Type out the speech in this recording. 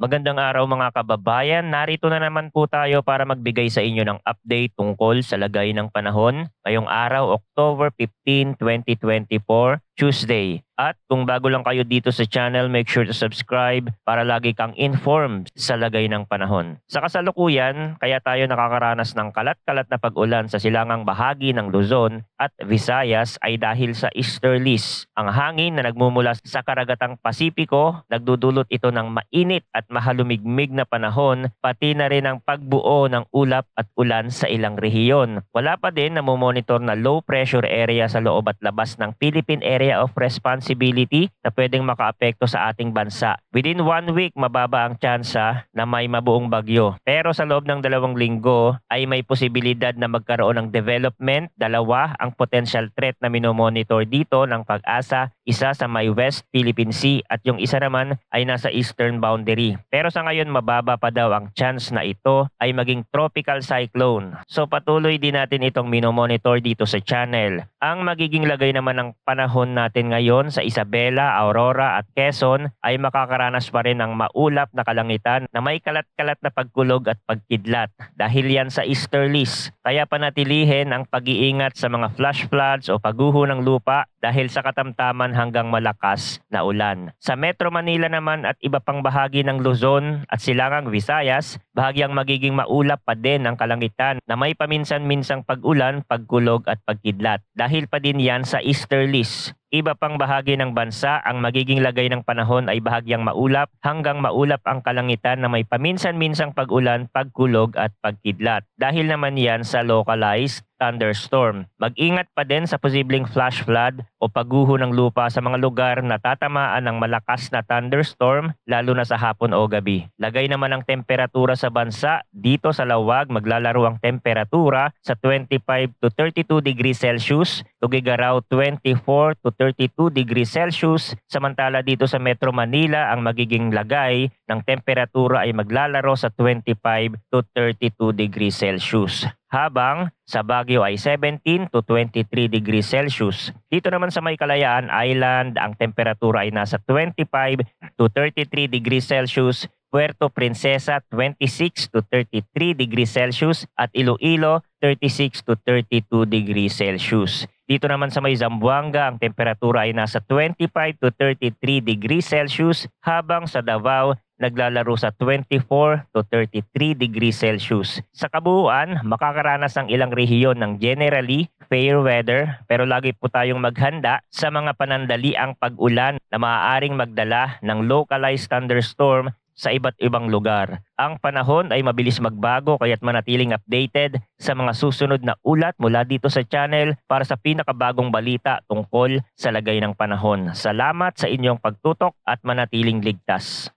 Magandang araw mga kababayan. Narito na naman po tayo para magbigay sa inyo ng update tungkol sa lagay ng panahon ngayong araw, October 15, 2024, Tuesday. At kung bago lang kayo dito sa channel, make sure to subscribe para lagi kang informed sa lagay ng panahon. Sa kasalukuyan, kaya tayo nakakaranas ng kalat-kalat na pag-ulan sa silangang bahagi ng Luzon at Visayas ay dahil sa easterlies. Ang hangin na nagmumula sa karagatang Pasipiko, nagdudulot ito ng mainit at mahalumigmig na panahon, pati na rin ang pagbuo ng ulap at ulan sa ilang rehiyon. Wala pa din namomonitor na low pressure area sa loob at labas ng Philippine Area of Responsibility na pwedeng makaapekto sa ating bansa. Within 1 week, mababa ang tsansa na may mabuong bagyo. Pero sa loob ng 2 linggo ay may posibilidad na magkaroon ng development. Dalawa ang potential threat na minomonitor dito ng Pag-asa, isa sa may West Philippine Sea at yung isa naman ay nasa eastern boundary. Pero sa ngayon mababa pa daw ang chance na ito ay maging tropical cyclone. So patuloy din natin itong minomonitor dito sa channel. Ang magiging lagay naman ng panahon natin ngayon sa Isabela, Aurora at Quezon ay makakaranas pa rin ng maulap na kalangitan na may kalat-kalat na pagkulog at pagkidlat dahil yan sa easterlies. Kaya panatilihin ang pag-iingat sa mga flash floods o pagguho ng lupa dahil sa katamtaman hanggang malakas na ulan. Sa Metro Manila naman at iba pang bahagi ng Luzon at silangang Visayas, bahagyang magiging maulap pa din ang kalangitan na may paminsan-minsang pag-ulan, pagkulog at pagkidlat. Dahil pa din yan sa easterlies. Iba pang bahagi ng bansa, ang magiging lagay ng panahon ay bahagyang maulap hanggang maulap ang kalangitan na may paminsan-minsang pag-ulan, pagkulog at pagkidlat. Dahil naman yan sa localized thunderstorm. Mag-ingat pa din sa posibleng flash flood o pagguho ng lupa sa mga lugar na tatamaan ng malakas na thunderstorm lalo na sa hapon o gabi. Lagay naman ang temperatura sa bansa. Dito sa Lawag maglalaro ang temperatura sa 25 to 32 degrees Celsius, Tugigaraw 24 to 32 degrees Celsius. Samantala dito sa Metro Manila ang magiging lagay ng temperatura ay maglalaro sa 25 to 32 degrees Celsius. Habang sa Baguio ay 17 to 23 degrees Celsius. Dito naman sa may Kalayaan Island, ang temperatura ay nasa 25 to 33 degrees Celsius. Puerto Princesa 26 to 33 degrees Celsius at Iloilo 36 to 32 degrees Celsius. Dito naman sa may Zamboanga, ang temperatura ay nasa 25 to 33 degrees Celsius habang sa Davao naglalaro sa 24 to 33 degrees Celsius. Sa kabuuan, makakaranas ang ilang rehiyon ng generally fair weather pero lagi po tayong maghanda sa mga panandaliang pag-ulan na maaaring magdala ng localized thunderstorm sa iba't ibang lugar. Ang panahon ay mabilis magbago kaya't manatiling updated sa mga susunod na ulat mula dito sa channel para sa pinakabagong balita tungkol sa lagay ng panahon. Salamat sa inyong pagtutok at manatiling ligtas.